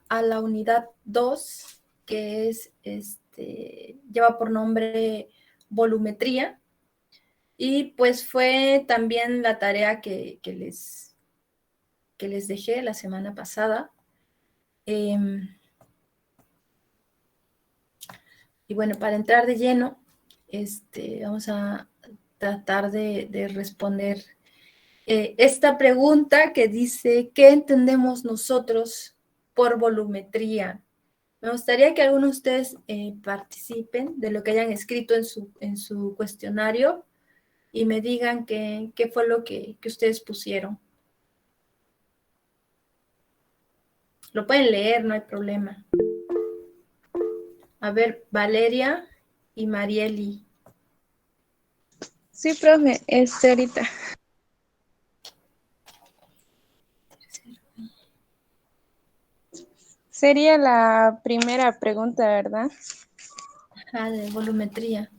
a la unidad 2, que es, lleva por nombre volumetría, y pues fue también la tarea que les dejé la semana pasada. Y bueno, para entrar de lleno, vamos a tratar de responder esta pregunta que dice, ¿qué entendemos nosotros por volumetría? Me gustaría que algunos de ustedes participen de lo que hayan escrito en su cuestionario y me digan qué fue lo que ustedes pusieron. Lo pueden leer, no hay problema. A ver, Valeria y Marieli. Sí, profe, ahorita. Sería la primera pregunta, ¿verdad? Ajá, de volumetría.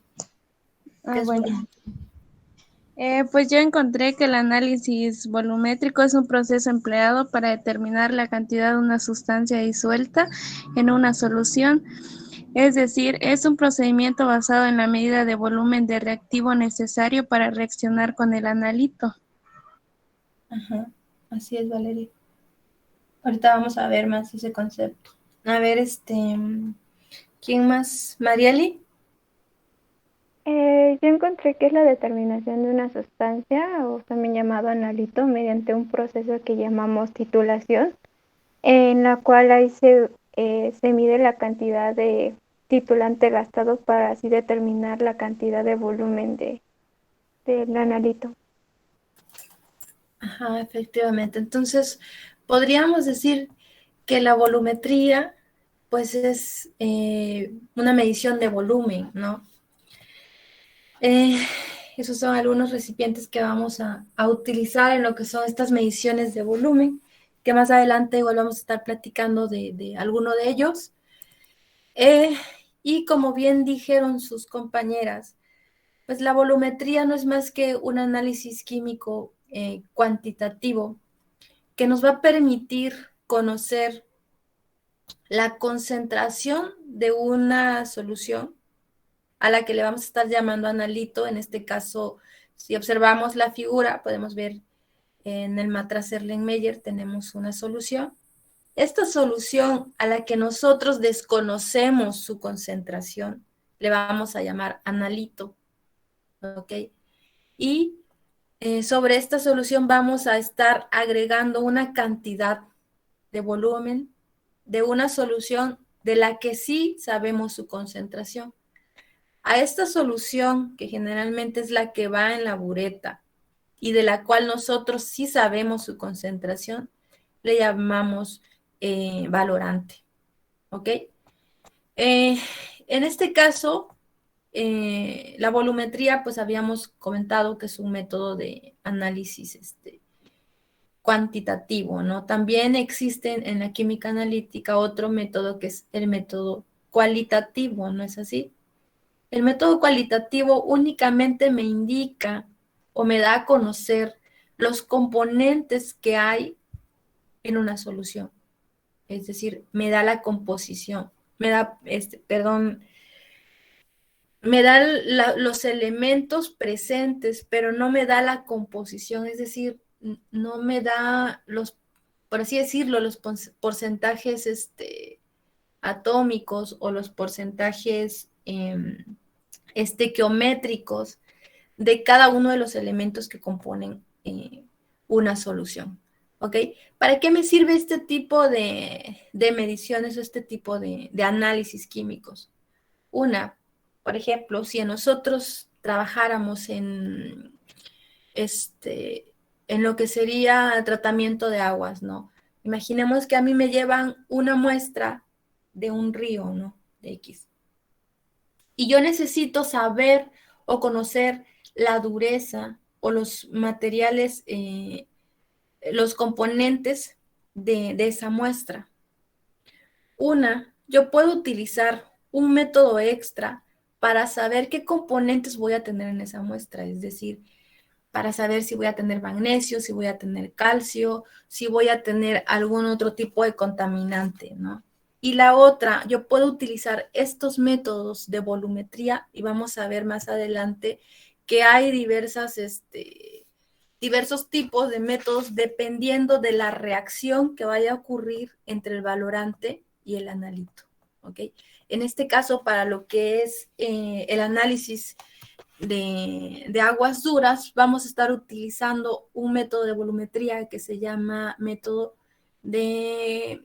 ¿Qué Ah, es bueno. volumetría? Pues yo encontré que el análisis volumétrico es un proceso empleado para determinar la cantidad de una sustancia disuelta en una solución. Es decir, es un procedimiento basado en la medida de volumen de reactivo necesario para reaccionar con el analito. Ajá, así es, Valeria. Ahorita vamos a ver más ese concepto. A ver, ¿quién más? ¿Marieli? Yo encontré que es la determinación de una sustancia, o también llamado analito, mediante un proceso que llamamos titulación, en la cual ahí se mide la cantidad de titulante gastado para así determinar la cantidad de volumen del analito. Ajá, efectivamente. Entonces, podríamos decir que la volumetría, pues es una medición de volumen, ¿no? Esos son algunos recipientes que vamos a utilizar en lo que son estas mediciones de volumen, que más adelante igual vamos a estar platicando de alguno de ellos. Y como bien dijeron sus compañeras, pues la volumetría no es más que un análisis químico cuantitativo que nos va a permitir conocer la concentración de una solución a la que le vamos a estar llamando analito. En este caso, si observamos la figura, podemos ver en el matraz Erlenmeyer tenemos una solución. Esta solución a la que nosotros desconocemos su concentración, le vamos a llamar analito, ¿ok? Y sobre esta solución vamos a estar agregando una cantidad de volumen de una solución de la que sí sabemos su concentración. A esta solución, que generalmente es la que va en la bureta y de la cual nosotros sí sabemos su concentración, le llamamos valorante. ¿Ok? En este caso, la volumetría, pues habíamos comentado que es un método de análisis cuantitativo, ¿no? También existe en la química analítica otro método que es el método cualitativo, ¿no es así? El método cualitativo únicamente me indica o me da a conocer los componentes que hay en una solución. Es decir, me da la composición, me da, me da los elementos presentes, pero no me da la composición, es decir, no me da los, por así decirlo, los porcentajes atómicos o los porcentajes estequiométricos de cada uno de los elementos que componen una solución. ¿Ok? ¿Para qué me sirve este tipo de mediciones o este tipo de análisis químicos? Una, por ejemplo, si nosotros trabajáramos en lo que sería tratamiento de aguas, ¿no? Imaginemos que a mí me llevan una muestra de un río, ¿no? De X. Y yo necesito saber o conocer la dureza o los materiales, los componentes de esa muestra. Yo puedo utilizar un método extra para saber qué componentes voy a tener en esa muestra. Es decir, para saber si voy a tener magnesio, si voy a tener calcio, si voy a tener algún otro tipo de contaminante, ¿no? Y la otra, yo puedo utilizar estos métodos de volumetría y vamos a ver más adelante que hay diversos tipos de métodos dependiendo de la reacción que vaya a ocurrir entre el valorante y el analito, ¿ok? En este caso, para lo que es el análisis de aguas duras, vamos a estar utilizando un método de volumetría que se llama método de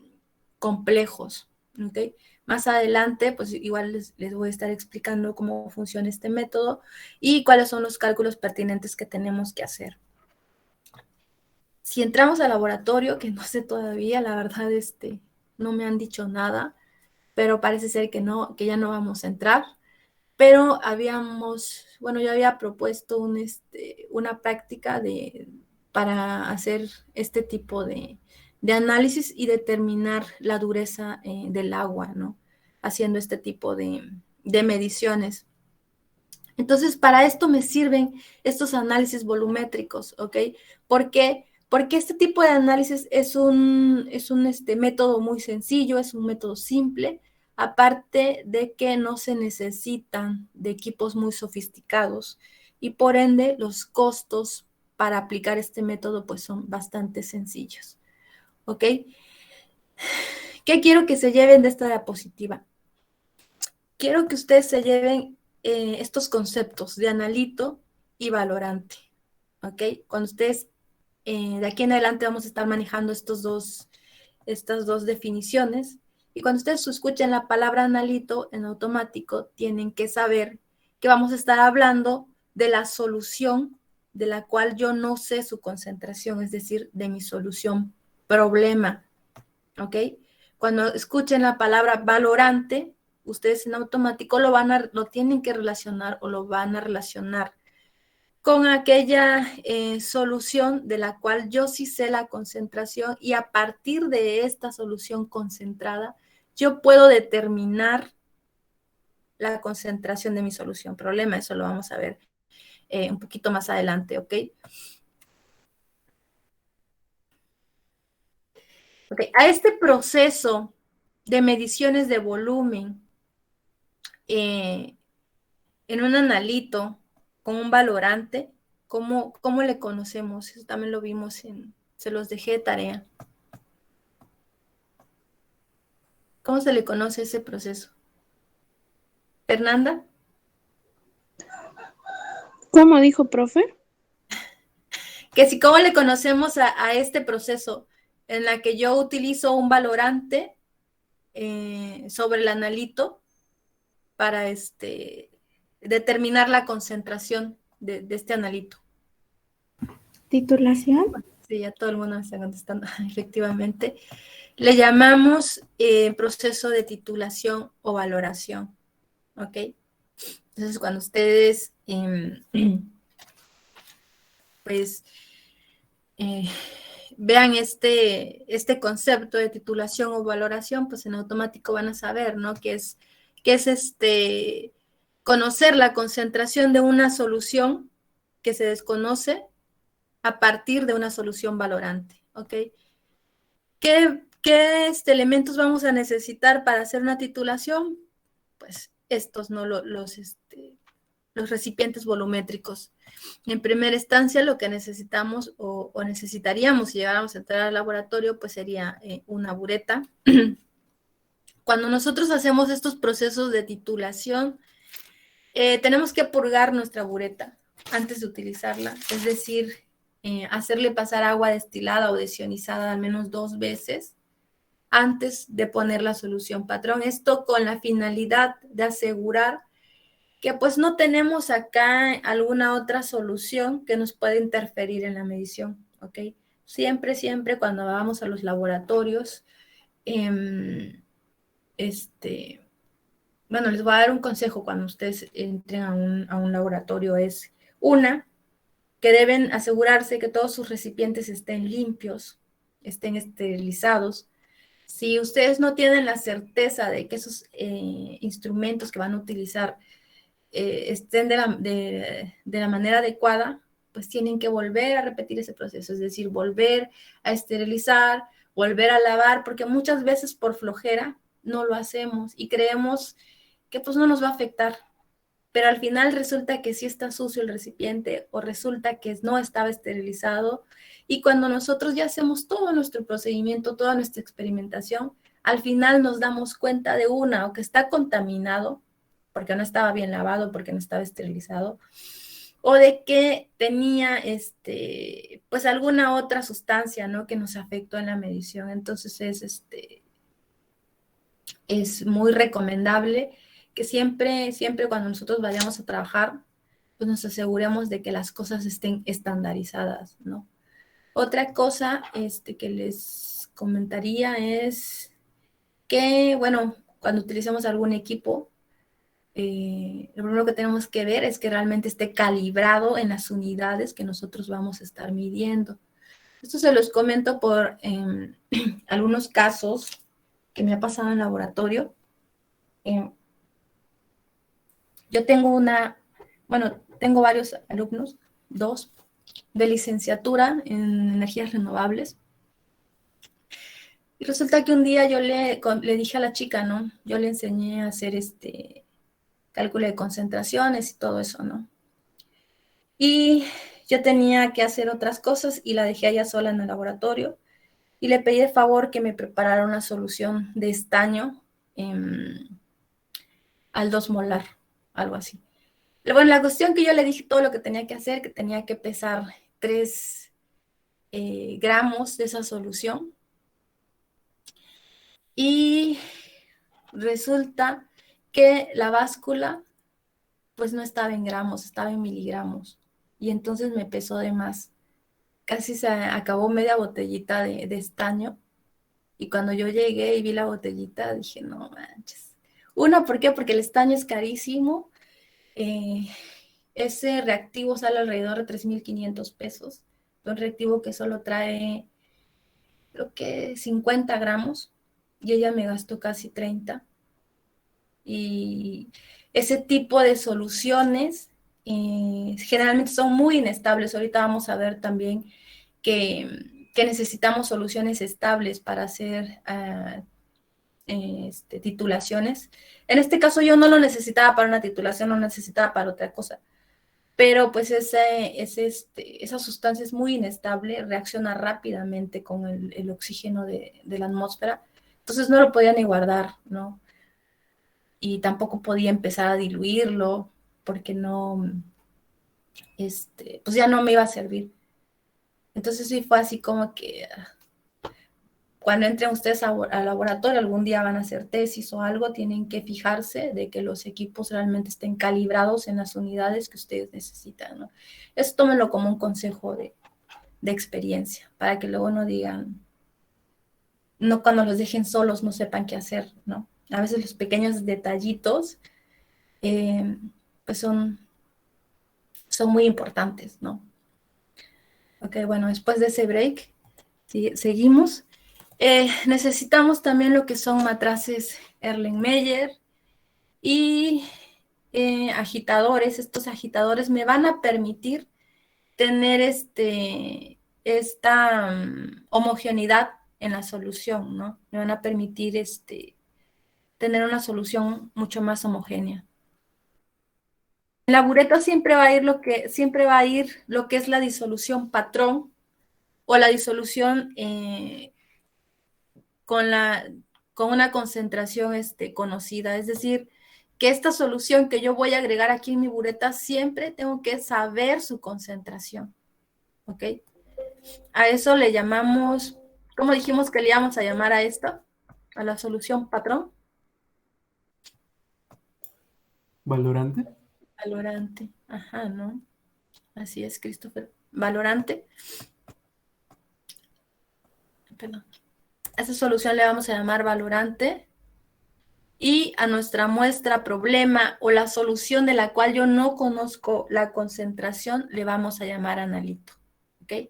complejos, ¿ok? Más adelante, pues igual les voy a estar explicando cómo funciona este método y cuáles son los cálculos pertinentes que tenemos que hacer. Si entramos al laboratorio, que no sé todavía, la verdad, no me han dicho nada, pero parece ser que no, que ya no vamos a entrar. Pero yo había propuesto una práctica para hacer este tipo de análisis y determinar la dureza del agua, ¿no? Haciendo este tipo de mediciones. Entonces, para esto me sirven estos análisis volumétricos, ¿ok? ¿Por qué? Porque este tipo de análisis es un método muy sencillo, es un método simple, aparte de que no se necesitan de equipos muy sofisticados y por ende los costos para aplicar este método pues son bastante sencillos, ¿ok? ¿Qué quiero que se lleven de esta diapositiva? Quiero que ustedes se lleven estos conceptos de analito y valorante, ¿ok? Cuando ustedes, de aquí en adelante vamos a estar manejando estas dos definiciones, y cuando ustedes escuchen la palabra analito, en automático tienen que saber que vamos a estar hablando de la solución de la cual yo no sé su concentración, es decir, de mi solución problema, ¿ok? Cuando escuchen la palabra valorante, ustedes en automático lo tienen que relacionar o lo van a relacionar con aquella solución de la cual yo sí sé la concentración y a partir de esta solución concentrada, yo puedo determinar la concentración de mi solución problema. Eso lo vamos a ver un poquito más adelante, ¿ok? Ok, a este proceso de mediciones de volumen en un analito con un valorante, ¿cómo le conocemos? Eso también lo vimos se los dejé de tarea. ¿Cómo se le conoce ese proceso? ¿Fernanda? ¿Cómo dijo, profe? Que si cómo le conocemos a este proceso en la que yo utilizo un valorante sobre el analito para determinar la concentración de este analito. Titulación. Sí, ya todo el mundo me está contestando, efectivamente. Le llamamos proceso de titulación o valoración, ¿ok? Entonces, cuando ustedes, pues, vean este concepto de titulación o valoración, pues en automático van a saber, ¿no? Que es conocer la concentración de una solución que se desconoce a partir de una solución valorante, ¿ok? ¿Qué elementos vamos a necesitar para hacer una titulación? Pues estos, ¿no? Los recipientes volumétricos. En primera instancia, lo que necesitamos o necesitaríamos si llegáramos a entrar al laboratorio, pues sería una bureta. Cuando nosotros hacemos estos procesos de titulación, tenemos que purgar nuestra bureta antes de utilizarla, es decir, hacerle pasar agua destilada o desionizada al menos 2 veces antes de poner la solución patrón. Esto con la finalidad de asegurar que pues no tenemos acá alguna otra solución que nos pueda interferir en la medición, ¿ok? Siempre cuando vamos a los laboratorios, bueno, les voy a dar un consejo cuando ustedes entren a un laboratorio, es que deben asegurarse que todos sus recipientes estén limpios, estén esterilizados. Si ustedes no tienen la certeza de que esos instrumentos que van a utilizar estén de la manera adecuada, pues tienen que volver a repetir ese proceso, es decir, volver a esterilizar, volver a lavar, porque muchas veces por flojera no lo hacemos y creemos que pues no nos va a afectar, pero al final resulta que sí está sucio el recipiente o resulta que no estaba esterilizado, y cuando nosotros ya hacemos todo nuestro procedimiento, toda nuestra experimentación, al final nos damos cuenta de una, o que está contaminado, porque no estaba bien lavado, porque no estaba esterilizado, o de que tenía pues alguna otra sustancia, ¿no?, que nos afectó en la medición. Entonces es muy recomendable que siempre cuando nosotros vayamos a trabajar, pues nos aseguremos de que las cosas estén estandarizadas, ¿no? Otra cosa que les comentaría es que, bueno, cuando utilicemos algún equipo, lo primero que tenemos que ver es que realmente esté calibrado en las unidades que nosotros vamos a estar midiendo. Esto se los comento por algunos casos que me ha pasado en laboratorio. Yo tengo tengo varios alumnos, 2, de licenciatura en energías renovables. Y resulta que un día yo le dije a la chica, ¿no? Yo le enseñé a hacer cálculo de concentraciones y todo eso, ¿no? Y yo tenía que hacer otras cosas y la dejé a ella sola en el laboratorio y le pedí de favor que me preparara una solución de estaño al 2 molar, algo así. Bueno, la cuestión que yo le dije todo lo que tenía que hacer, que tenía que pesar 3 gramos de esa solución. Y resulta que la báscula pues no estaba en gramos, estaba en miligramos. Y entonces me pesó de más. Casi se acabó media botellita de estaño. Y cuando yo llegué y vi la botellita, dije, no manches. Una, ¿por qué? Porque el estaño es carísimo. Ese reactivo sale alrededor de 3,500 pesos. Un reactivo que solo trae, creo que 50 gramos. Y ella me gastó casi 30. Y ese tipo de soluciones generalmente son muy inestables. Ahorita vamos a ver también que necesitamos soluciones estables para hacer titulaciones. En este caso yo no lo necesitaba para una titulación, lo necesitaba para otra cosa. Pero pues esa sustancia es muy inestable, reacciona rápidamente con el oxígeno de la atmósfera. Entonces no lo podía ni guardar, ¿no? Y tampoco podía empezar a diluirlo porque no, pues ya no me iba a servir. Entonces sí fue así como que cuando entren ustedes al laboratorio, algún día van a hacer tesis o algo, tienen que fijarse de que los equipos realmente estén calibrados en las unidades que ustedes necesitan, ¿no? Eso tómenlo como un consejo de experiencia, para que luego no digan, no cuando los dejen solos no sepan qué hacer, ¿no? A veces los pequeños detallitos pues son muy importantes, ¿no? Ok, bueno, después de ese break, seguimos. Necesitamos también lo que son matraces Erlenmeyer y agitadores. Estos agitadores me van a permitir tener esta homogeneidad en la solución, ¿no? Me van a permitir tener una solución mucho más homogénea. En la bureta siempre va a ir lo que es la disolución patrón o la disolución con una concentración conocida. Es decir, que esta solución que yo voy a agregar aquí en mi bureta siempre tengo que saber su concentración. ¿Ok? A eso le llamamos, ¿cómo dijimos que le íbamos a llamar a esto? A la solución patrón. ¿Valorante? Valorante. Ajá, ¿no? Así es, Christopher. Valorante. Perdón. A esa solución le vamos a llamar valorante. Y a nuestra muestra problema o la solución de la cual yo no conozco la concentración, le vamos a llamar analito. ¿Ok?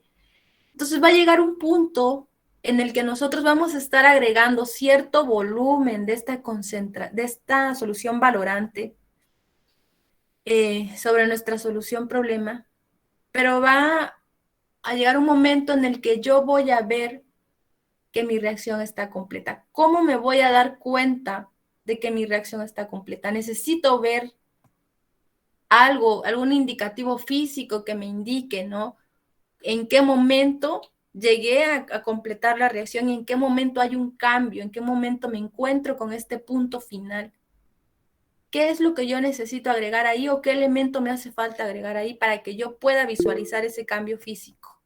Entonces va a llegar un punto en el que nosotros vamos a estar agregando cierto volumen de esta solución valorante sobre nuestra solución problema. pero va a llegar un momento en el que yo voy a ver que mi reacción está completa. ¿Cómo me voy a dar cuenta de que mi reacción está completa? Necesito ver algo, algún indicativo físico que me indique, ¿no? En qué momento llegué a completar la reacción y en qué momento hay un cambio, en qué momento me encuentro con este punto final. ¿Qué es lo que yo necesito agregar ahí o qué elemento me hace falta agregar ahí para que yo pueda visualizar ese cambio físico?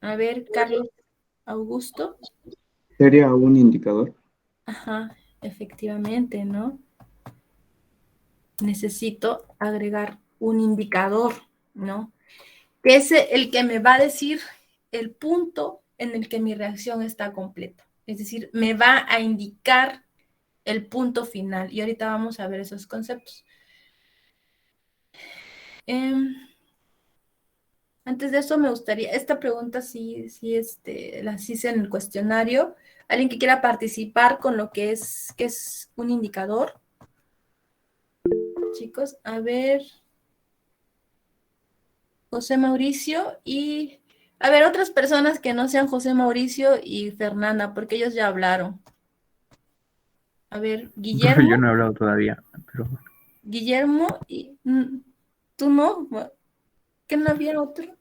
A ver, Carlos Augusto. ¿Sería un indicador? Ajá, efectivamente, ¿no? Necesito agregar un indicador, ¿no? Que es el que me va a decir el punto en el que mi reacción está completa. Es decir, me va a indicar el punto final. Y ahorita vamos a ver esos conceptos. Antes de eso me gustaría, esta pregunta sí, la hice en el cuestionario. ¿Alguien que quiera participar con lo que es un indicador? Chicos, a ver, José Mauricio y, a ver, otras personas que no sean José Mauricio y Fernanda, porque ellos ya hablaron. A ver, Profe, yo Guillermo, no he hablado todavía, pero Guillermo y tú no, que no había otro.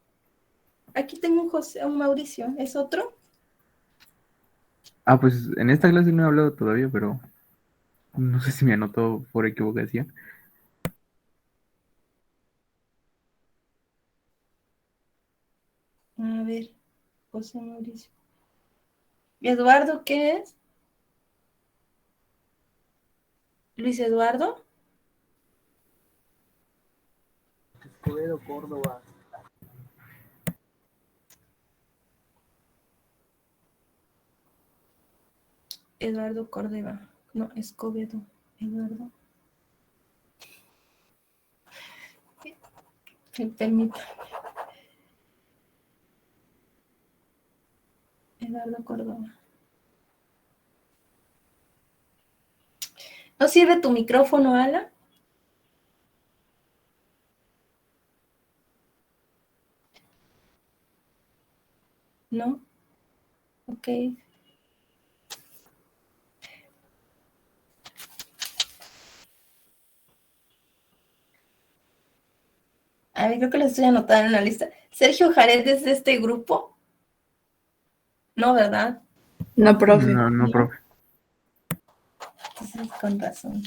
Aquí tengo un José, un Mauricio, ¿es otro? pues en esta clase no he hablado todavía, pero no sé si me anotó por equivocación. A ver, José Mauricio. ¿Y Eduardo qué es? Luis Eduardo. Escobedo, Córdoba. Eduardo Córdoba. No, Escobedo. Eduardo. Permítame. Eduardo Córdoba. ¿No sirve tu micrófono, Ala? No. Ok. A ver, creo que lo estoy anotando en la lista. Sergio Jared es de este grupo. No, ¿verdad? No, profe. No, no, profe. Entonces, con razón.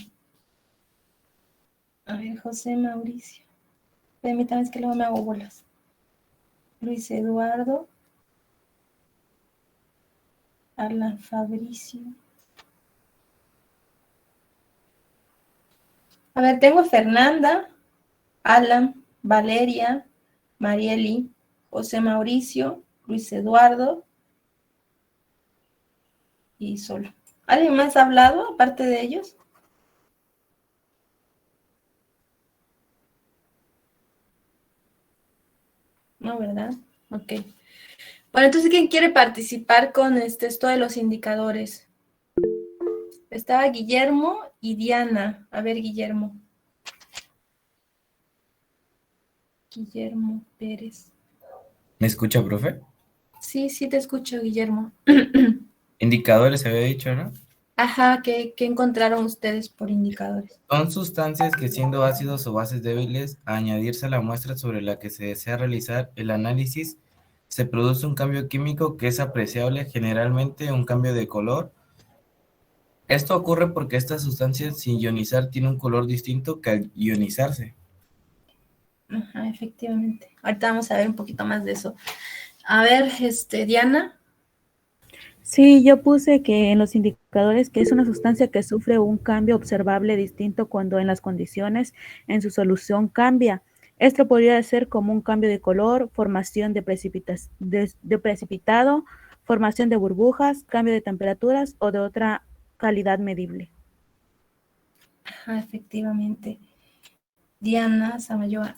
A ver, José Mauricio. Permítame, es que luego me hago bolas. Luis Eduardo. Alan Fabricio. A ver, tengo a Fernanda, Alan, Valeria, Marieli, José Mauricio, Luis Eduardo y solo. ¿Alguien más ha hablado aparte de ellos? No, ¿verdad? Ok. Bueno, entonces, ¿quién quiere participar con esto de los indicadores? Estaba Guillermo y Diana. A ver, Guillermo. Guillermo Pérez. ¿Me escucha, profe? Sí, sí te escucho, Guillermo. Indicadores se había dicho, ¿no? Ajá, ¿qué encontraron ustedes por indicadores? Son sustancias que siendo ácidos o bases débiles, a añadirse a la muestra sobre la que se desea realizar el análisis, se produce un cambio químico que es apreciable, generalmente un cambio de color. Esto ocurre porque esta sustancia sin ionizar tiene un color distinto que al ionizarse. Ajá, efectivamente. Ahorita vamos a ver un poquito más de eso. A ver, Diana. Sí, yo puse que en los indicadores que es una sustancia que sufre un cambio observable distinto cuando en las condiciones en su solución cambia. Esto podría ser como un cambio de color, formación de precipitado, formación de burbujas, cambio de temperaturas o de otra calidad medible. Ajá, efectivamente. Diana Samayoa.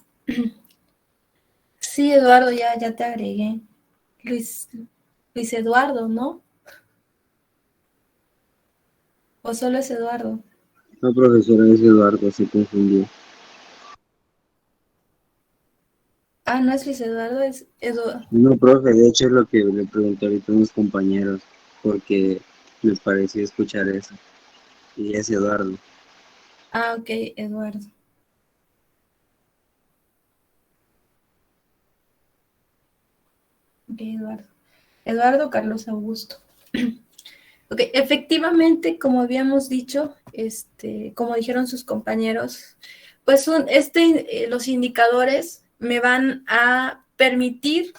Sí, Eduardo, ya te agregué. Luis Eduardo, ¿no? ¿O solo es Eduardo? No, profesora, es Eduardo, se confundió. Ah, no es Luis Eduardo, es Eduardo. No, profe, de hecho es lo que le pregunté ahorita a unos compañeros, porque les pareció escuchar eso. Y es Eduardo. Ah, ok, Eduardo. Ok, Eduardo. Eduardo Carlos Augusto. Ok, efectivamente, como habíamos dicho, como dijeron sus compañeros, pues los indicadores me van a permitir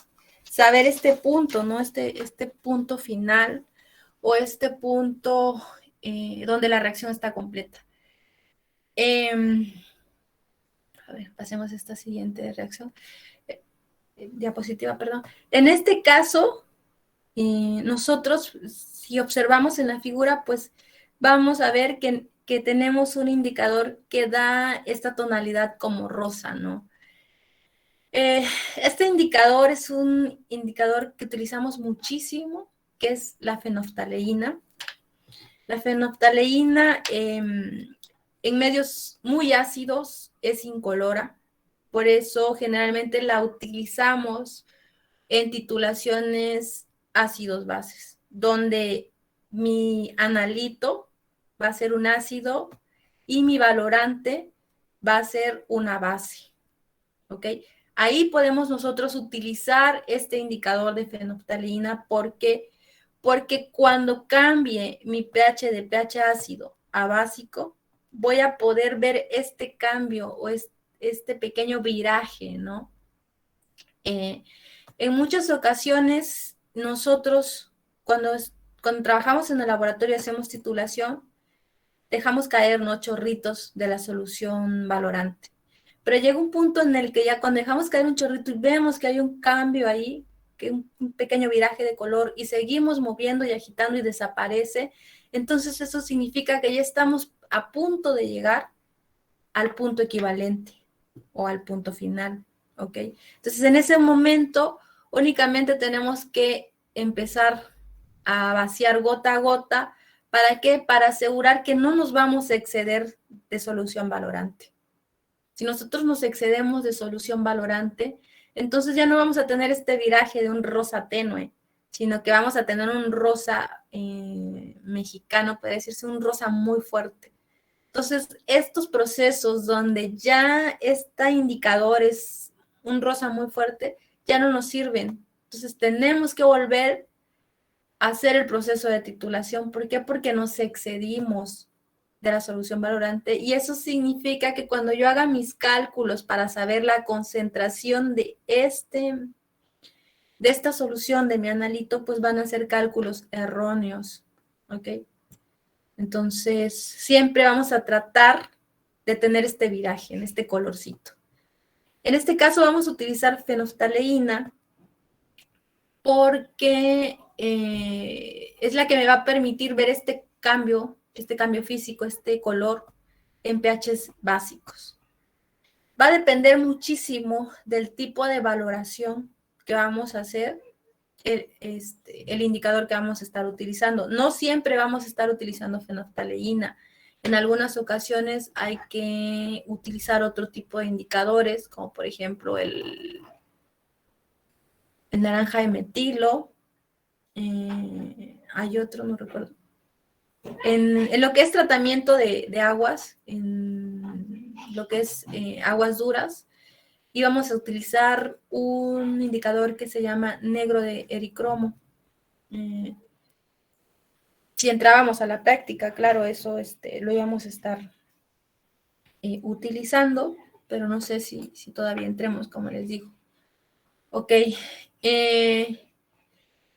saber este punto, ¿no? Este punto final o este punto donde la reacción está completa. A ver, pasemos a esta siguiente reacción. Diapositiva, perdón. En este caso, nosotros, si observamos en la figura, pues vamos a ver que tenemos un indicador que da esta tonalidad como rosa, ¿no? Este indicador es un indicador que utilizamos muchísimo, que es la fenoftaleína. La fenoftaleína en medios muy ácidos es incolora, por eso generalmente la utilizamos en titulaciones ácidos bases, donde mi analito va a ser un ácido y mi valorante va a ser una base, ¿ok? Ahí podemos nosotros utilizar este indicador de fenoftaleína porque cuando cambie mi pH de pH ácido a básico, voy a poder ver este cambio o este pequeño viraje, ¿no? En muchas ocasiones, nosotros, cuando trabajamos en el laboratorio y hacemos titulación, dejamos caer, ¿no?, chorritos de la solución valorante. Pero llega un punto en el que ya cuando dejamos caer un chorrito y vemos que hay un cambio ahí, que un pequeño viraje de color, y seguimos moviendo y agitando y desaparece, entonces eso significa que ya estamos a punto de llegar al punto equivalente o al punto final, ¿ok? Entonces, en ese momento, únicamente tenemos que empezar a vaciar gota a gota. ¿Para qué? Para asegurar que no nos vamos a exceder de solución valorante. Si nosotros nos excedemos de solución valorante, entonces ya no vamos a tener este viraje de un rosa tenue, sino que vamos a tener un rosa mexicano, puede decirse un rosa muy fuerte. Entonces, estos procesos donde ya este indicador es un rosa muy fuerte, ya no nos sirven. Entonces, tenemos que volver a hacer el proceso de titulación. ¿Por qué? Porque nos excedimos de la solución valorante, y eso significa que cuando yo haga mis cálculos para saber la concentración de esta solución de mi analito, pues van a ser cálculos erróneos, ¿ok? Entonces, siempre vamos a tratar de tener este viraje, en este colorcito. En este caso vamos a utilizar fenoftaleína porque es la que me va a permitir ver este cambio físico, este color en pHs básicos. Va a depender muchísimo del tipo de valoración que vamos a hacer, el indicador que vamos a estar utilizando. No siempre vamos a estar utilizando fenoftaleína. En algunas ocasiones hay que utilizar otro tipo de indicadores, como por ejemplo el naranja de metilo. Hay otro, no recuerdo. En lo que es tratamiento de aguas, en lo que es aguas duras, íbamos a utilizar un indicador que se llama negro de ericromo. Si entrábamos a la práctica, claro, eso lo íbamos a estar utilizando, pero no sé si todavía entremos, como les digo. Ok.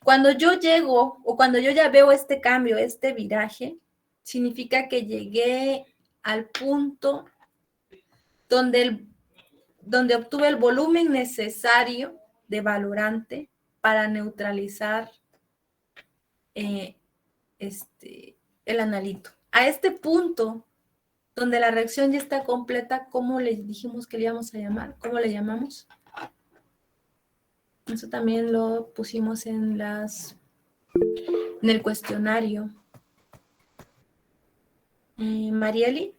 Cuando yo llego o cuando yo ya veo este cambio, este viraje, significa que llegué al punto donde obtuve el volumen necesario de valorante para neutralizar el analito. A este punto, donde la reacción ya está completa, ¿cómo le dijimos que le íbamos a llamar? ¿Cómo le llamamos? Eso también lo pusimos en el cuestionario. Marieli.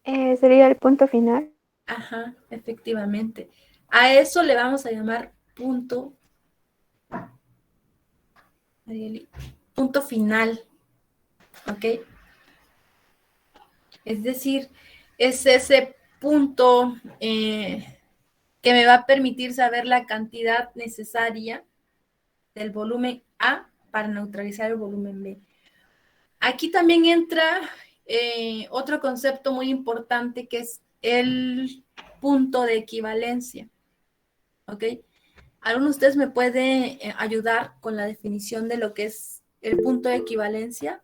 Sería el punto final. Ajá, efectivamente. A eso le vamos a llamar punto final, ¿ok? Es decir, es ese punto que me va a permitir saber la cantidad necesaria del volumen A para neutralizar el volumen B. Aquí también entra otro concepto muy importante que es el punto de equivalencia, ¿ok? ¿Alguno de ustedes me puede ayudar con la definición de lo que es el punto de equivalencia?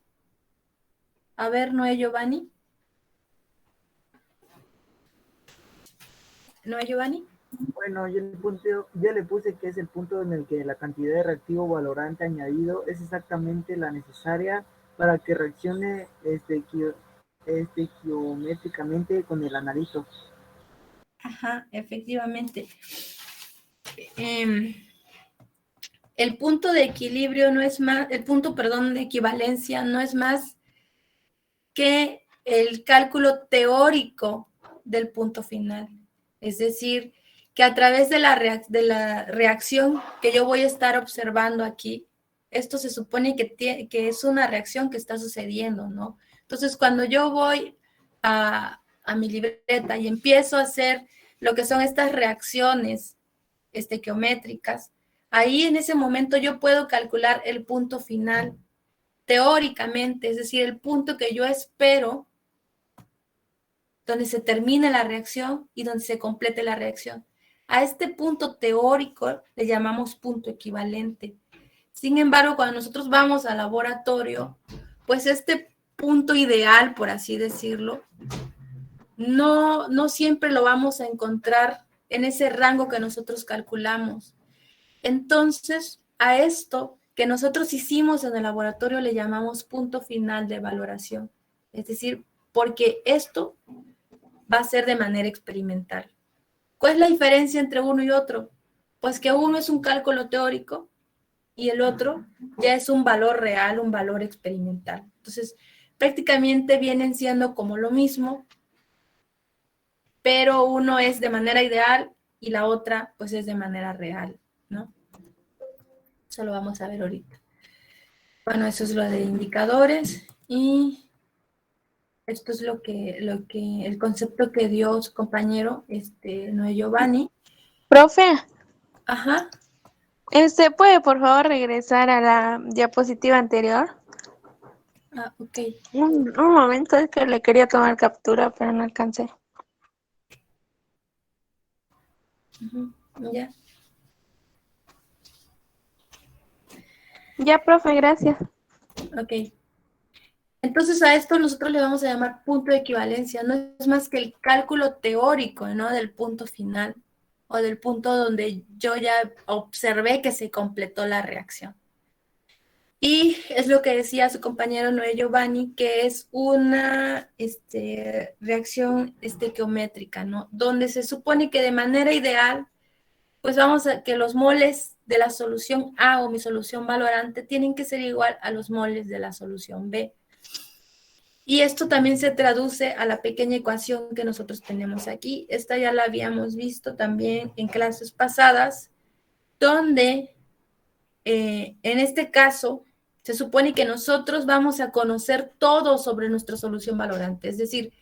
A ver, Noé Giovanni. ¿Noé Giovanni? Bueno, yo le puse que es el punto en el que la cantidad de reactivo valorante añadido es exactamente la necesaria para que reaccione geométricamente con el analito. Ajá, efectivamente. El punto de equilibrio no es más, el punto, perdón, de equivalencia no es más que el cálculo teórico del punto final. Es decir, que a través de la reacción que yo voy a estar observando aquí, esto se supone que es una reacción que está sucediendo, ¿no? Entonces, cuando yo voy a mi libreta y empiezo a hacer lo que son estas reacciones estequiométricas, ahí en ese momento yo puedo calcular el punto final teóricamente, es decir, el punto que yo espero donde se termine la reacción y donde se complete la reacción. A este punto teórico le llamamos punto equivalente. Sin embargo, cuando nosotros vamos al laboratorio, pues este punto ideal, por así decirlo, no siempre lo vamos a encontrar en ese rango que nosotros calculamos. Entonces, a esto que nosotros hicimos en el laboratorio le llamamos punto final de valoración. Es decir, porque esto va a ser de manera experimental. ¿Cuál es la diferencia entre uno y otro? Pues que uno es un cálculo teórico y el otro ya es un valor real, un valor experimental. Entonces, prácticamente vienen siendo como lo mismo, pero uno es de manera ideal y la otra pues es de manera real, ¿no? Eso lo vamos a ver ahorita. Bueno, eso es lo de indicadores y esto es el concepto que dio su compañero, Noé Giovanni. Profe, Ajá. ¿puede por favor regresar a la diapositiva anterior? Ah, ok. Un momento, es que le quería tomar captura, pero no alcancé. Ya. Ya, profe, gracias. Ok. Entonces a esto nosotros le vamos a llamar punto de equivalencia. No es más que el cálculo teórico, ¿no? Del punto final o del punto donde yo ya observé que se completó la reacción. Y es lo que decía su compañero Noé Giovanni, que es una reacción estequiométrica, ¿no? Donde se supone que de manera ideal, pues vamos a que los moles de la solución A o mi solución valorante tienen que ser igual a los moles de la solución B. Y esto también se traduce a la pequeña ecuación que nosotros tenemos aquí. Esta ya la habíamos visto también en clases pasadas, donde en este caso se supone que nosotros vamos a conocer todo sobre nuestra solución valorante. Es decir,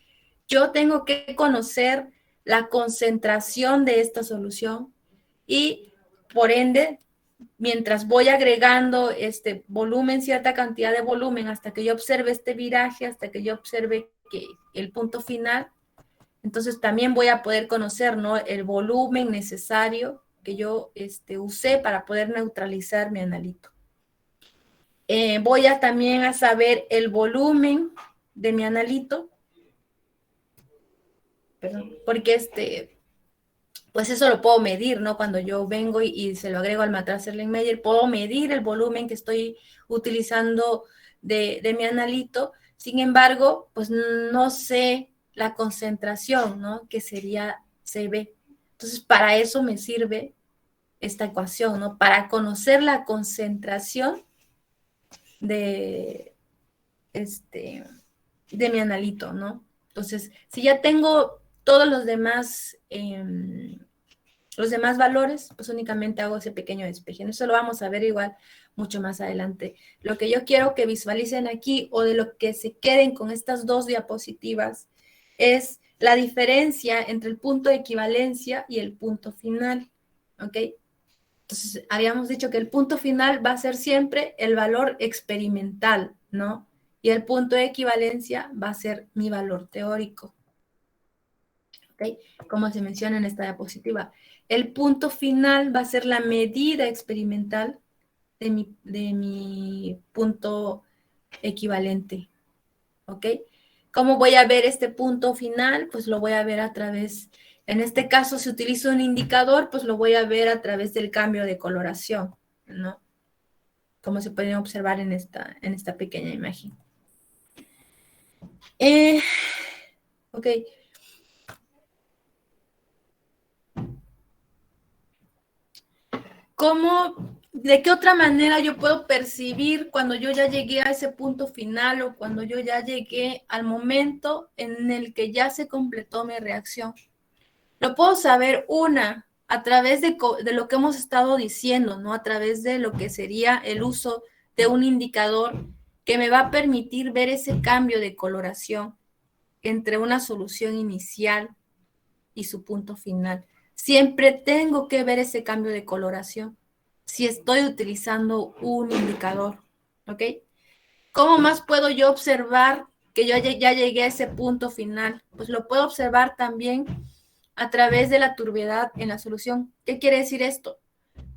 yo tengo que conocer la concentración de esta solución y, por ende, mientras voy agregando este volumen, cierta cantidad de volumen, hasta que yo observe este viraje, hasta que yo observe que el punto final, entonces también voy a poder conocer, ¿no?, el volumen necesario que yo usé para poder neutralizar mi analito. Voy a también a saber el volumen de mi analito, perdón, porque pues eso lo puedo medir, ¿no? Cuando yo vengo y se lo agrego al matraz Erlenmeyer, puedo medir el volumen que estoy utilizando de mi analito. Sin embargo, pues no sé la concentración, ¿no? Que sería CB. Entonces, para eso me sirve esta ecuación, ¿no? Para conocer la concentración de mi analito, ¿no? Entonces, si ya tengo todos los demás Los demás valores, pues únicamente hago ese pequeño despeje. Eso lo vamos a ver igual mucho más adelante. Lo que yo quiero que visualicen aquí o de lo que se queden con estas dos diapositivas es la diferencia entre el punto de equivalencia y el punto final, ¿ok? Entonces, habíamos dicho que el punto final va a ser siempre el valor experimental, ¿no? Y el punto de equivalencia va a ser mi valor teórico, ¿ok? Como se menciona en esta diapositiva. El punto final va a ser la medida experimental de mi punto equivalente, ¿ok? ¿Cómo voy a ver este punto final? Pues lo voy a ver a través, en este caso, si utilizo un indicador, pues lo voy a ver a través del cambio de coloración, ¿no? Como se pueden observar en esta pequeña imagen. Ok. ¿De qué otra manera yo puedo percibir cuando yo ya llegué a ese punto final o cuando yo ya llegué al momento en el que ya se completó mi reacción? Lo puedo saber a través de lo que hemos estado diciendo, ¿no? A través de lo que sería el uso de un indicador que me va a permitir ver ese cambio de coloración entre una solución inicial y su punto final. Siempre tengo que ver ese cambio de coloración si estoy utilizando un indicador, ¿ok? ¿Cómo más puedo yo observar que yo ya llegué a ese punto final? Pues lo puedo observar también a través de la turbiedad en la solución. ¿Qué quiere decir esto?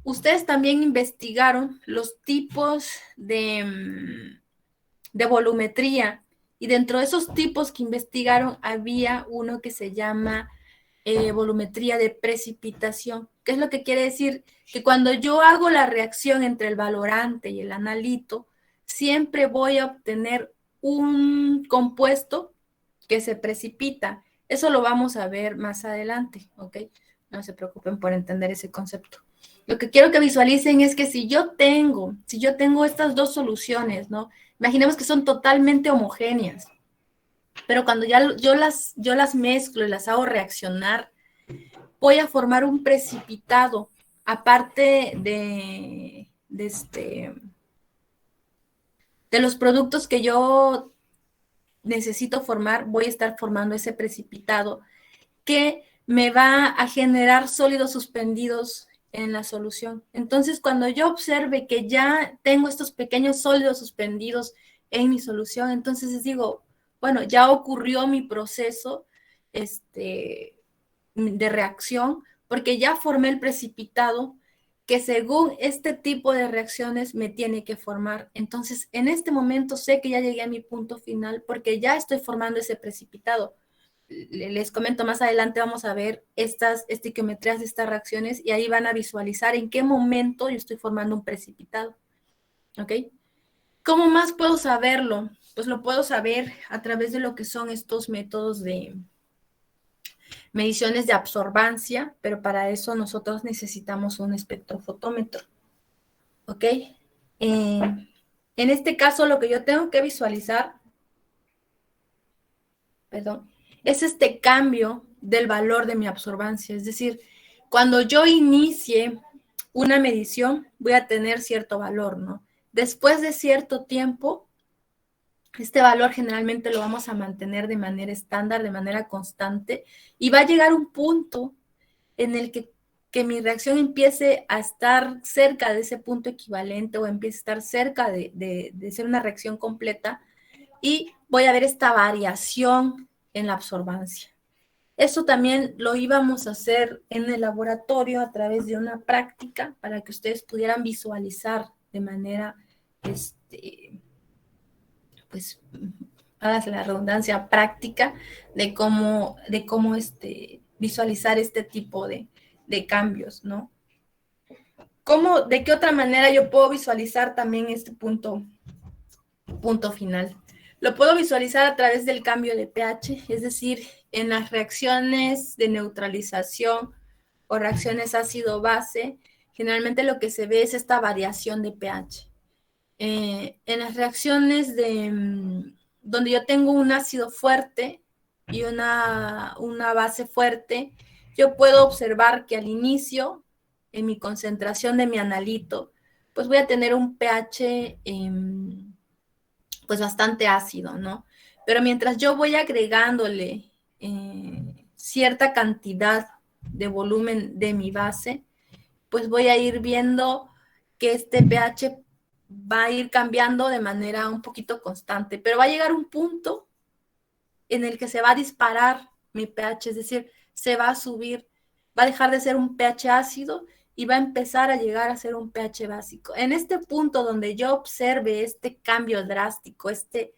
Ustedes también investigaron los tipos de volumetría y dentro de esos tipos que investigaron había uno que se llama volumetría de precipitación. ¿Qué es lo que quiere decir? Que cuando yo hago la reacción entre el valorante y el analito, siempre voy a obtener un compuesto que se precipita. Eso lo vamos a ver más adelante, ¿ok? No se preocupen por entender ese concepto. Lo que quiero que visualicen es que si yo tengo estas dos soluciones, ¿no? Imaginemos que son totalmente homogéneas, pero cuando ya yo las mezclo y las hago reaccionar, voy a formar un precipitado, aparte de los productos que yo necesito formar, voy a estar formando ese precipitado que me va a generar sólidos suspendidos en la solución. Entonces, cuando yo observe que ya tengo estos pequeños sólidos suspendidos en mi solución, entonces les digo, bueno, ya ocurrió mi proceso de reacción, porque ya formé el precipitado que según este tipo de reacciones me tiene que formar. Entonces, en este momento sé que ya llegué a mi punto final porque ya estoy formando ese precipitado. Les comento más adelante, vamos a ver estas estiquiometrías de estas reacciones y ahí van a visualizar en qué momento yo estoy formando un precipitado. ¿Ok? ¿Cómo más puedo saberlo? Pues lo puedo saber a través de lo que son estos métodos de mediciones de absorbancia, pero para eso nosotros necesitamos un espectrofotómetro. ¿Ok? En este caso, lo que yo tengo que visualizar, es este cambio del valor de mi absorbancia. Es decir, cuando yo inicie una medición, voy a tener cierto valor, ¿no? Después de cierto tiempo, este valor generalmente lo vamos a mantener de manera estándar, de manera constante, y va a llegar un punto en el que mi reacción empiece a estar cerca de ese punto equivalente o empiece a estar cerca de ser una reacción completa y voy a ver esta variación en la absorbancia. Eso también lo íbamos a hacer en el laboratorio a través de una práctica para que ustedes pudieran visualizar de manera, pues, hágase la redundancia, práctica de cómo visualizar este tipo de cambios, ¿no? ¿De qué otra manera yo puedo visualizar también este punto final? Lo puedo visualizar a través del cambio de pH, es decir, en las reacciones de neutralización o reacciones ácido-base, generalmente lo que se ve es esta variación de pH. En las reacciones donde yo tengo un ácido fuerte y una base fuerte, yo puedo observar que al inicio, en mi concentración de mi analito, pues voy a tener un pH pues bastante ácido, ¿no? Pero mientras yo voy agregándole cierta cantidad de volumen de mi base, pues voy a ir viendo que este pH va a ir cambiando de manera un poquito constante, pero va a llegar un punto en el que se va a disparar mi pH, es decir, se va a subir, va a dejar de ser un pH ácido y va a empezar a llegar a ser un pH básico. En este punto donde yo observe este cambio drástico, este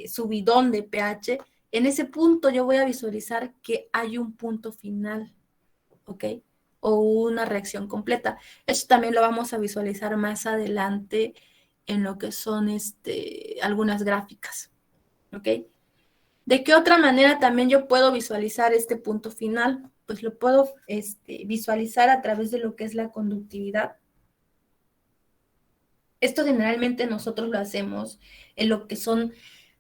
subidón de pH, en ese punto yo voy a visualizar que hay un punto final, ¿ok? O una reacción completa. Esto también lo vamos a visualizar más adelante en lo que son algunas gráficas, ¿ok? ¿De qué otra manera también yo puedo visualizar este punto final? Pues lo puedo visualizar a través de lo que es la conductividad. Esto generalmente nosotros lo hacemos en lo que son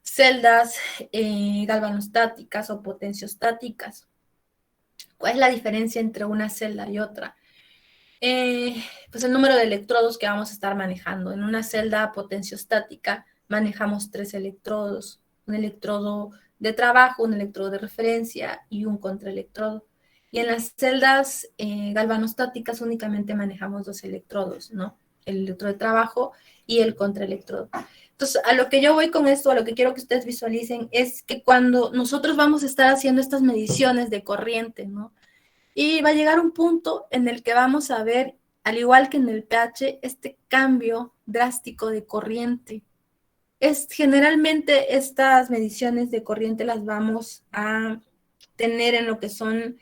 celdas galvanostáticas o potenciostáticas. ¿Cuál es la diferencia entre una celda y otra? Pues el número de electrodos que vamos a estar manejando. En una celda potenciostática manejamos 3 electrodos, un electrodo de trabajo, un electrodo de referencia y un contraelectrodo. Y en las celdas galvanostáticas únicamente manejamos 2 electrodos, ¿no? El electrodo de trabajo y el contraelectrodo. Entonces, a lo que yo voy con esto, a lo que quiero que ustedes visualicen, es que cuando nosotros vamos a estar haciendo estas mediciones de corriente, ¿no? Y va a llegar un punto en el que vamos a ver, al igual que en el pH, este cambio drástico de corriente. Generalmente estas mediciones de corriente las vamos a tener en lo que son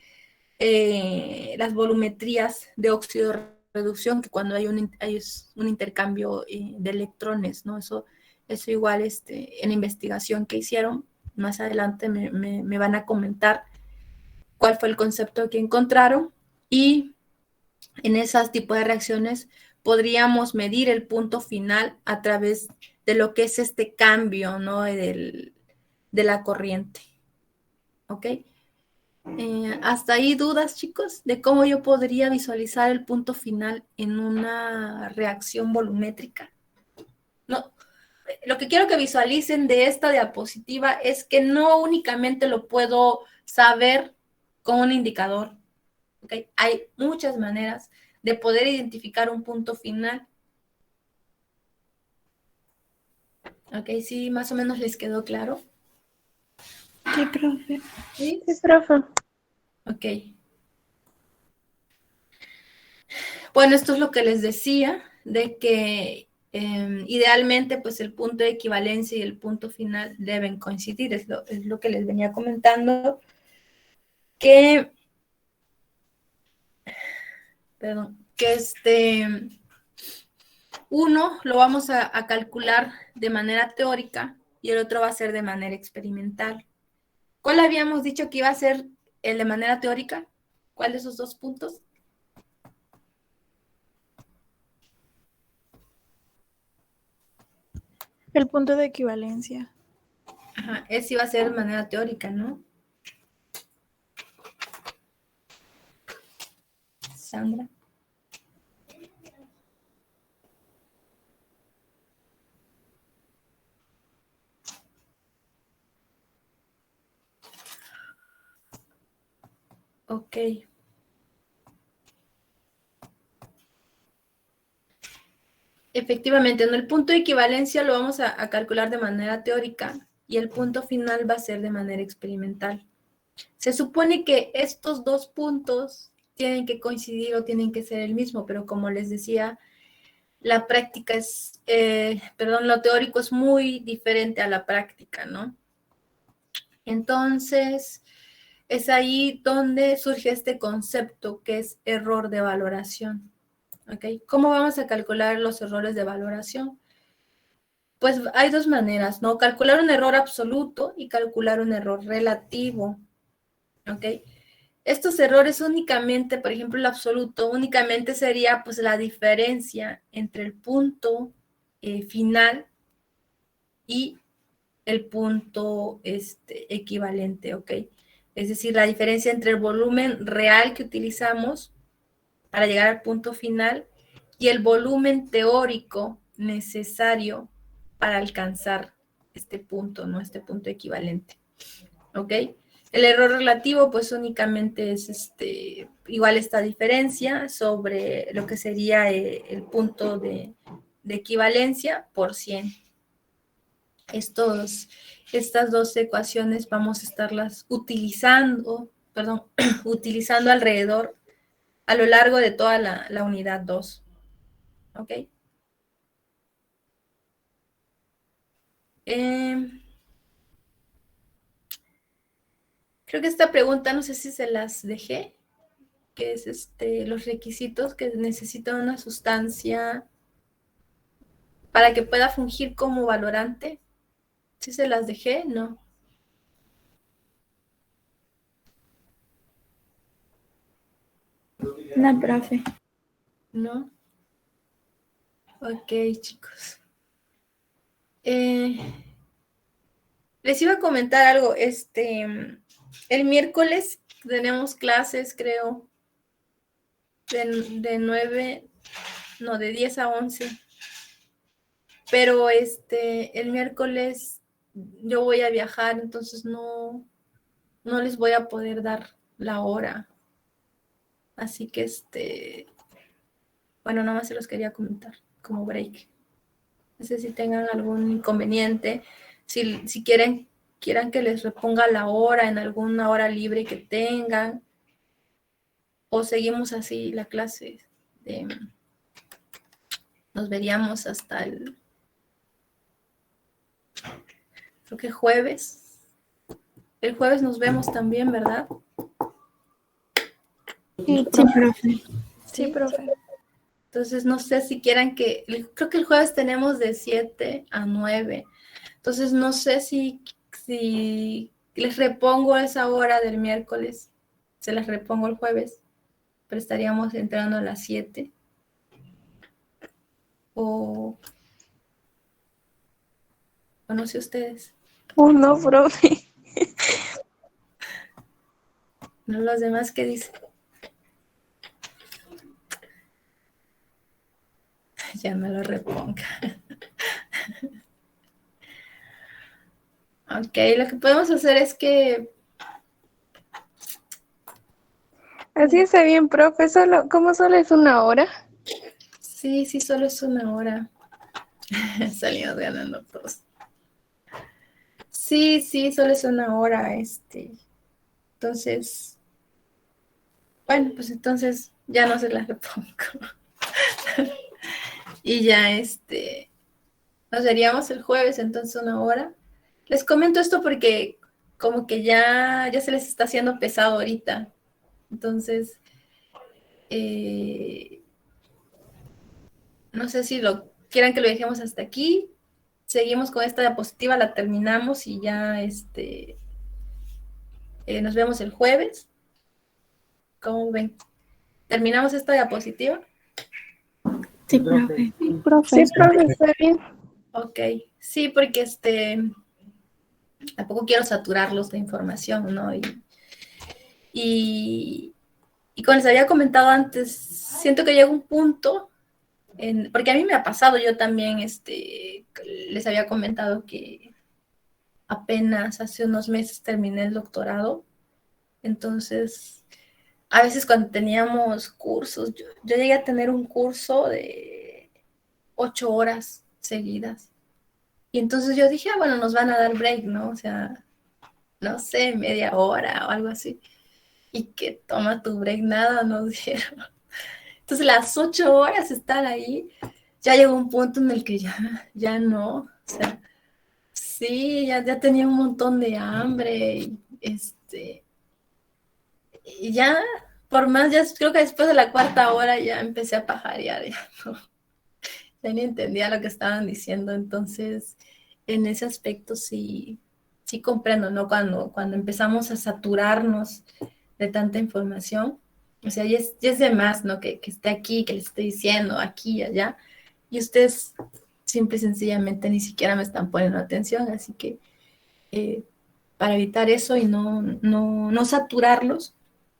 las volumetrías de óxido de reducción, que cuando hay un intercambio de electrones, ¿no? Eso igual en la investigación que hicieron, más adelante me van a comentar cuál fue el concepto que encontraron, y en esos tipos de reacciones podríamos medir el punto final a través de lo que es este cambio, ¿no? de la corriente. ¿Ok? ¿Hasta ahí dudas, chicos, de cómo yo podría visualizar el punto final en una reacción volumétrica? No, lo que quiero que visualicen de esta diapositiva es que no únicamente lo puedo saber con un indicador, ¿ok? Hay muchas maneras de poder identificar un punto final. ¿Ok? Sí, más o menos les quedó claro. Sí, profe. ¿Sí? Sí, profe. Ok. Bueno, esto es lo que les decía, de que idealmente pues el punto de equivalencia y el punto final deben coincidir, es lo que les venía comentando, que, uno lo vamos a calcular de manera teórica y el otro va a ser de manera experimental. ¿Cuál habíamos dicho que iba a ser el de manera teórica? ¿Cuál de esos dos puntos? El punto de equivalencia. Ajá, ese iba a ser de manera teórica, ¿no? Sandra. Ok. Efectivamente, en el punto de equivalencia lo vamos a calcular de manera teórica y el punto final va a ser de manera experimental. Se supone que estos dos puntos tienen que coincidir o tienen que ser el mismo, pero como les decía, la práctica lo teórico es muy diferente a la práctica, ¿no? Entonces, es ahí donde surge este concepto que es error de valoración. ¿Ok? ¿Cómo vamos a calcular los errores de valoración? Pues hay dos maneras, ¿no? Calcular un error absoluto y calcular un error relativo. ¿Ok? Estos errores únicamente, por ejemplo, el absoluto, únicamente sería pues la diferencia entre el punto final y el punto equivalente, ¿ok? es decir, la diferencia entre el volumen real que utilizamos para llegar al punto final y el volumen teórico necesario para alcanzar este punto, ¿no? Este punto equivalente, ¿ok? El error relativo, pues únicamente es igual esta diferencia sobre lo que sería el punto de equivalencia por 100. Estas dos ecuaciones vamos a estarlas utilizando, utilizando alrededor a lo largo de toda la unidad 2. ¿Ok? Creo que esta pregunta, no sé si se las dejé, que es los requisitos que necesita una sustancia para que pueda fungir como valorante. ¿Sí se las dejé? No. No, profe. ¿No? Ok, chicos. Les iba a comentar algo. El miércoles tenemos clases, creo, de 9, no, de 10 a 11. Pero el miércoles yo voy a viajar, entonces no les voy a poder dar la hora. Así que bueno, nada más se los quería comentar como break. No sé si tengan algún inconveniente, si quieran que les reponga la hora en alguna hora libre que tengan, o seguimos así la clase. Nos veríamos hasta creo que jueves. El jueves nos vemos también, ¿verdad? Sí, Sí, profe. sí, profe. Entonces, no sé si quieran creo que el jueves tenemos de 7 a 9. Entonces, no sé si les repongo esa hora del miércoles. Se las repongo el jueves, pero estaríamos entrando a las 7. O no sé ustedes. No, profe. ¿No los demás qué dicen? Ya me lo reponga. Ok, lo que podemos hacer es que... Así está bien, profe. ¿Cómo solo es una hora? Sí, solo es una hora. Salimos ganando todos. Sí, solo es una hora, Entonces, bueno, pues entonces ya no se las repongo. Y ya, nos veríamos el jueves, entonces una hora. Les comento esto porque como que ya se les está haciendo pesado ahorita. Entonces, no sé si quieran que lo dejemos hasta aquí. Seguimos con esta diapositiva, la terminamos y ya nos vemos el jueves. ¿Cómo ven? ¿Terminamos esta diapositiva? Sí, profe. Sí, profe, está bien. Ok, sí, porque tampoco quiero saturarlos de información, ¿no? Y como les había comentado antes, siento que llega un punto, porque a mí me ha pasado, yo también les había comentado que apenas hace unos meses terminé el doctorado, entonces a veces cuando teníamos cursos, yo llegué a tener un curso de 8 horas seguidas. Y entonces yo dije, bueno, nos van a dar break, ¿no? O sea, no sé, media hora o algo así. Y que toma tu break, nada nos dieron. Entonces las 8 horas estar ahí, ya llegó un punto en el que ya no. O sea, sí, ya tenía un montón de hambre. Y ya, por más, ya creo que después de la 4.ª hora ya empecé a pajarear, ya ni entendía lo que estaban diciendo. Entonces, en ese aspecto sí comprendo, ¿no? Cuando empezamos a saturarnos de tanta información, o sea, ya es de más, ¿no? Que esté aquí, que les esté diciendo aquí y allá, y ustedes simple y sencillamente ni siquiera me están poniendo atención, así que para evitar eso y no saturarlos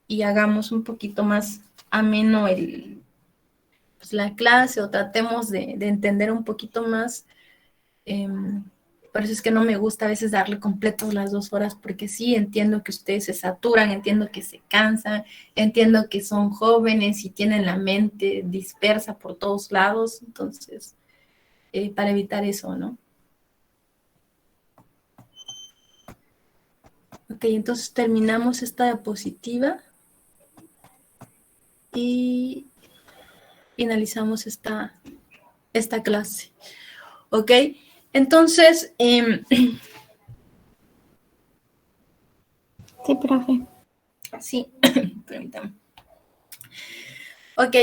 y hagamos un poquito más ameno pues, la clase o tratemos de entender un poquito más. Por eso es que no me gusta a veces darle completos las 2 horas, porque sí, entiendo que ustedes se saturan, entiendo que se cansan, entiendo que son jóvenes y tienen la mente dispersa por todos lados, entonces, para evitar eso, ¿no? Ok, entonces terminamos esta diapositiva y finalizamos esta clase. Ok, entonces, Sí, profe. sí, permítame. Ok,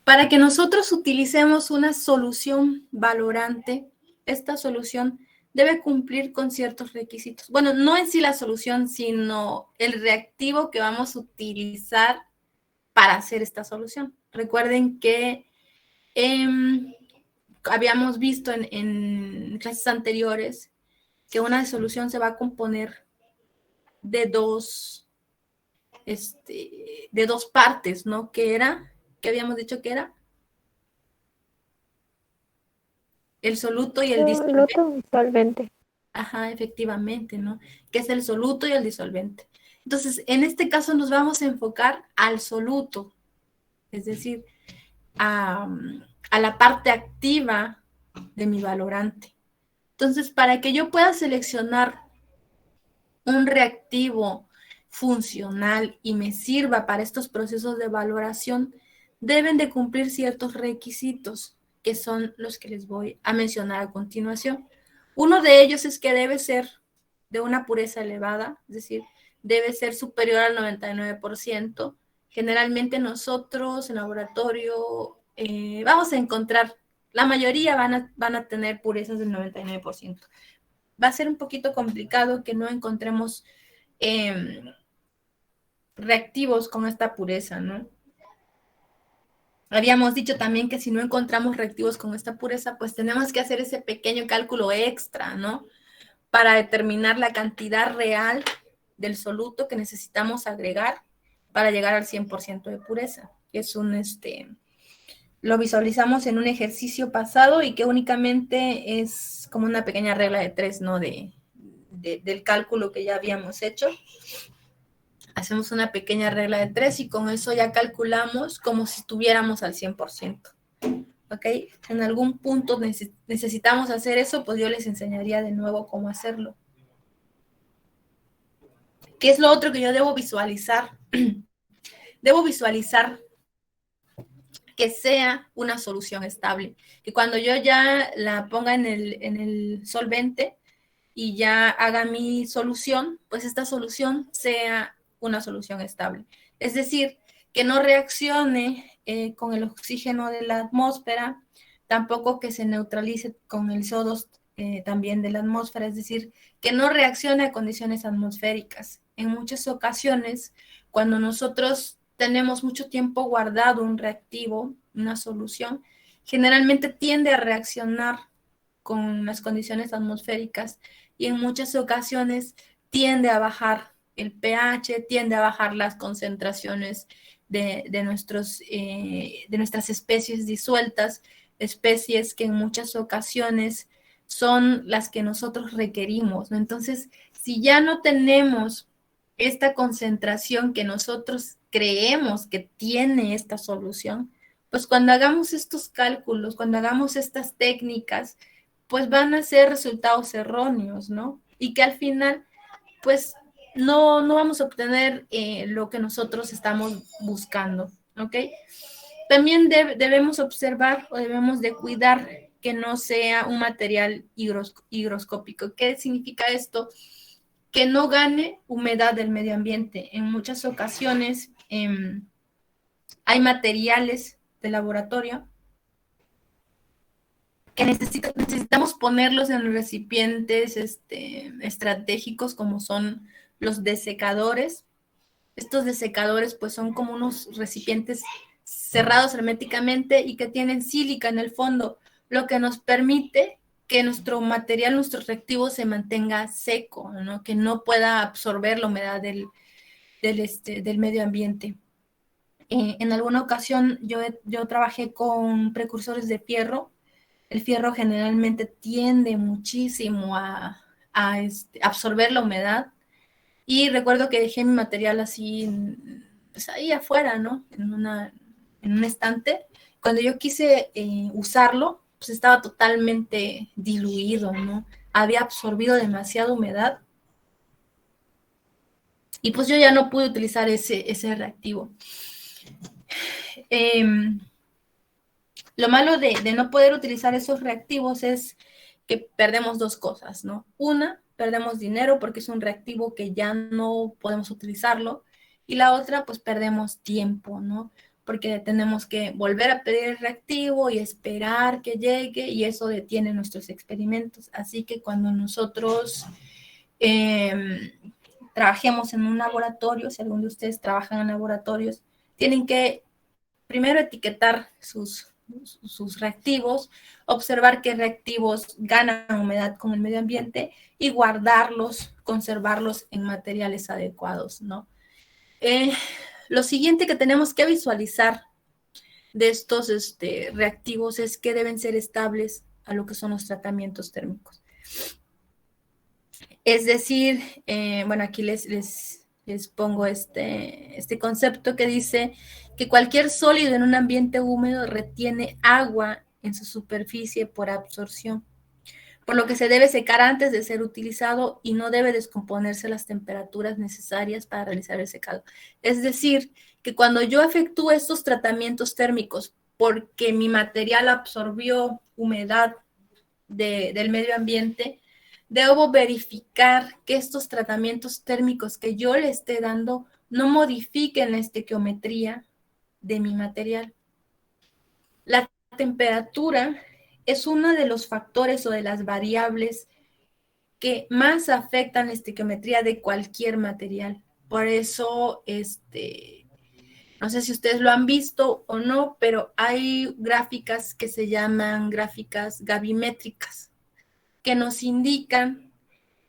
para que nosotros utilicemos una solución valorante, esta solución debe cumplir con ciertos requisitos. Bueno, no en sí la solución, sino el reactivo que vamos a utilizar para hacer esta solución. Recuerden que habíamos visto en clases anteriores que una solución se va a componer de dos partes, ¿no? ¿Qué habíamos dicho que era? El soluto y el disolvente. Soluto disolvente. Ajá, efectivamente, ¿no? Que es el soluto y el disolvente. Entonces, en este caso nos vamos a enfocar al soluto, es decir, a la parte activa de mi valorante. Entonces, para que yo pueda seleccionar un reactivo funcional y me sirva para estos procesos de valoración, deben de cumplir ciertos requisitos, que son los que les voy a mencionar a continuación. Uno de ellos es que debe ser de una pureza elevada, es decir, debe ser superior al 99%. Generalmente nosotros en laboratorio vamos a encontrar, la mayoría van a tener purezas del 99%. Va a ser un poquito complicado que no encontremos reactivos con esta pureza, ¿no? Habíamos dicho también que si no encontramos reactivos con esta pureza, pues tenemos que hacer ese pequeño cálculo extra, ¿no? Para determinar la cantidad real del soluto que necesitamos agregar para llegar al 100% de pureza. Es lo visualizamos en un ejercicio pasado y que únicamente es como una pequeña regla de 3, ¿no? Del cálculo que ya habíamos hecho. Hacemos una pequeña regla de 3 y con eso ya calculamos como si estuviéramos al 100%. ¿Ok? En algún punto necesitamos hacer eso, pues yo les enseñaría de nuevo cómo hacerlo. ¿Qué es lo otro que yo debo visualizar? Debo visualizar que sea una solución estable. Que cuando yo ya la ponga en el solvente y ya haga mi solución, pues esta solución sea una solución estable. Es decir, que no reaccione con el oxígeno de la atmósfera, tampoco que se neutralice con el CO2 también de la atmósfera, es decir, que no reaccione a condiciones atmosféricas. En muchas ocasiones, cuando nosotros tenemos mucho tiempo guardado un reactivo, una solución, generalmente tiende a reaccionar con las condiciones atmosféricas y en muchas ocasiones tiende a bajar el pH, tiende a bajar las concentraciones de nuestras especies disueltas, especies que en muchas ocasiones son las que nosotros requerimos, ¿no? Entonces, si ya no tenemos esta concentración que nosotros creemos que tiene esta solución, pues cuando hagamos estos cálculos, cuando hagamos estas técnicas, pues van a ser resultados erróneos, ¿no? Y que al final, pues no vamos a obtener lo que nosotros estamos buscando, ¿ok? También debemos observar o debemos de cuidar que no sea un material higroscópico. ¿Qué significa esto? Que no gane humedad del medio ambiente. En muchas ocasiones hay materiales de laboratorio que necesitamos ponerlos en recipientes estratégicos como son los desecadores. Estos desecadores pues son como unos recipientes cerrados herméticamente y que tienen sílica en el fondo, lo que nos permite que nuestro material, nuestro reactivo se mantenga seco, ¿no? Que no pueda absorber la humedad del medio ambiente. En alguna ocasión yo trabajé con precursores de fierro. El fierro generalmente tiende muchísimo a absorber la humedad. Y recuerdo que dejé mi material así, pues ahí afuera, ¿no? En un estante. Cuando yo quise usarlo, pues estaba totalmente diluido, ¿no? Había absorbido demasiada humedad. Y pues yo ya no pude utilizar ese reactivo. Lo malo de no poder utilizar esos reactivos es que perdemos dos cosas, ¿no? Una, perdemos dinero porque es un reactivo que ya no podemos utilizarlo. Y la otra, pues perdemos tiempo, ¿no? Porque tenemos que volver a pedir el reactivo y esperar que llegue y eso detiene nuestros experimentos. Así que cuando nosotros trabajemos en un laboratorio, si alguno de ustedes trabajan en laboratorios, tienen que primero etiquetar sus reactivos, observar qué reactivos ganan humedad con el medio ambiente y guardarlos, conservarlos en materiales adecuados, ¿no? Lo siguiente que tenemos que visualizar de estos reactivos es que deben ser estables a lo que son los tratamientos térmicos. Es decir, bueno, aquí les pongo este concepto que dice que cualquier sólido en un ambiente húmedo retiene agua en su superficie por absorción, por lo que se debe secar antes de ser utilizado y no debe descomponerse a las temperaturas necesarias para realizar el secado. Es decir, que cuando yo efectúo estos tratamientos térmicos porque mi material absorbió humedad del medio ambiente, debo verificar que estos tratamientos térmicos que yo le esté dando no modifiquen la estequiometría de mi material. La temperatura es uno de los factores o de las variables que más afectan la estequiometría de cualquier material. Por eso, no sé si ustedes lo han visto o no, pero hay gráficas que se llaman gráficas gravimétricas, que nos indican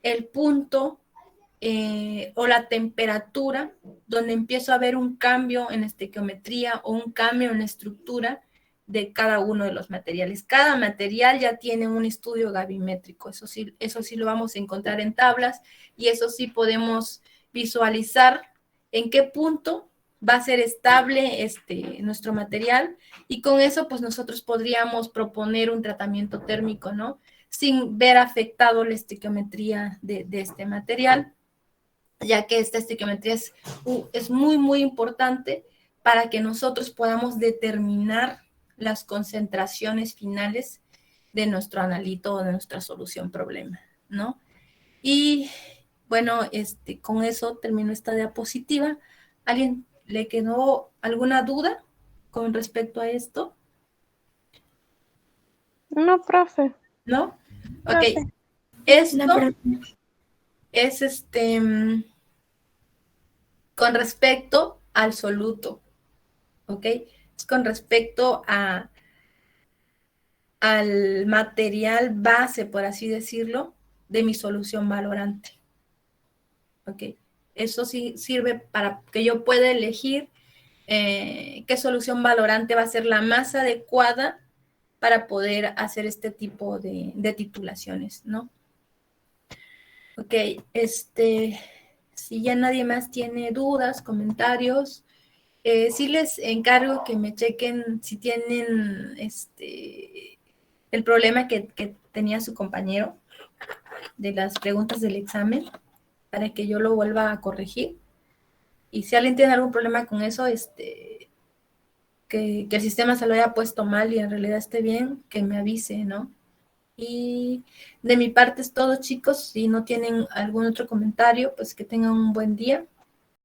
el punto o la temperatura donde empiezo a ver un cambio en la estequiometría o un cambio en la estructura de cada uno de los materiales. Cada material ya tiene un estudio gravimétrico, eso sí lo vamos a encontrar en tablas y eso sí podemos visualizar en qué punto va a ser estable nuestro material y con eso pues nosotros podríamos proponer un tratamiento térmico, ¿no? Sin ver afectado la estequiometría de este material, ya que esta estequiometría es muy, muy importante para que nosotros podamos determinar las concentraciones finales de nuestro analito o de nuestra solución problema, ¿no? Y bueno, con eso termino esta diapositiva. ¿Alguien le quedó alguna duda con respecto a esto? No, profe. ¿No? Profe. Ok. Esto es con respecto al soluto, ¿ok? Es con respecto al material base, por así decirlo, de mi solución valorante, ¿ok? Eso sí sirve para que yo pueda elegir qué solución valorante va a ser la más adecuada para poder hacer este tipo de titulaciones, ¿no? Ok, si ya nadie más tiene dudas, comentarios, sí les encargo que me chequen si tienen el problema que tenía su compañero de las preguntas del examen para que yo lo vuelva a corregir. Y si alguien tiene algún problema con eso, que el sistema se lo haya puesto mal y en realidad esté bien, que me avise, ¿no? Y de mi parte es todo, chicos. Si no tienen algún otro comentario, pues que tengan un buen día.